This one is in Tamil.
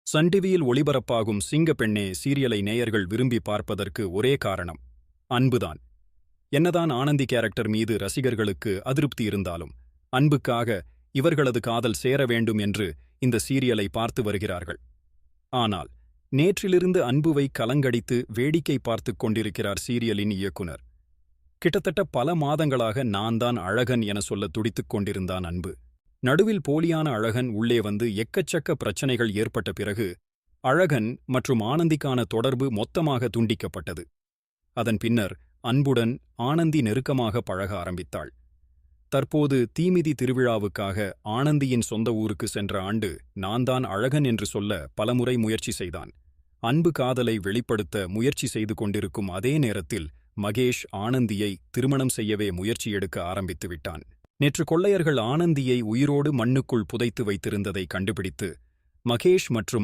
சன் டிவியில் ஒளிபரப்பாகும் சிங்கப்பெண்ணே சீரியலை நேயர்கள் விரும்பி பார்ப்பதற்கு ஒரே காரணம் அன்புதான். என்னதான் ஆனந்தி கேரக்டர் மீது ரசிகர்களுக்கு அதிருப்தி இருந்தாலும் அன்புக்காக இவர்களது காதல் சேர வேண்டும் என்று இந்த சீரியலை பார்த்து வருகிறார்கள். ஆனால் நேற்றிலிருந்து அன்புவை கலங்கடித்து வேடிக்கை பார்த்துக் கொண்டிருக்கிறார் சீரியலின் இயக்குனர். கிட்டத்தட்ட பல மாதங்களாக நான் தான் அழகன் என சொல்ல துடித்துக் கொண்டிருந்தான் அன்பு. நடுவில் போலியான அழகன் உள்ளே வந்து எக்கச்சக்க பிரச்சனைகள் ஏற்பட்ட பிறகு அழகன் மற்றும் ஆனந்திக்கான தொடர்பு மொத்தமாக துண்டிக்கப்பட்டது. அதன் பின்னர் அன்புடன் ஆனந்தி நெருக்கமாக பழக ஆரம்பித்தாள். தற்போது தீமிதி திருவிழாவுக்காக ஆனந்தியின் சொந்த ஊருக்கு சென்ற ஆண்டு நான் தான் அழகன் என்று சொல்ல பலமுறை முயற்சி செய்தான். அன்பு காதலை வெளிப்படுத்த முயற்சி செய்து கொண்டிருக்கும் அதே நேரத்தில் மகேஷ் ஆனந்தியை திருமணம் செய்யவே முயற்சி எடுக்க ஆரம்பித்து விட்டான். நேற்று கொள்ளையர்கள் ஆனந்தியை உயிரோடு மண்ணுக்குள் புதைத்து வைத்திருந்ததை கண்டுபிடித்து மகேஷ் மற்றும்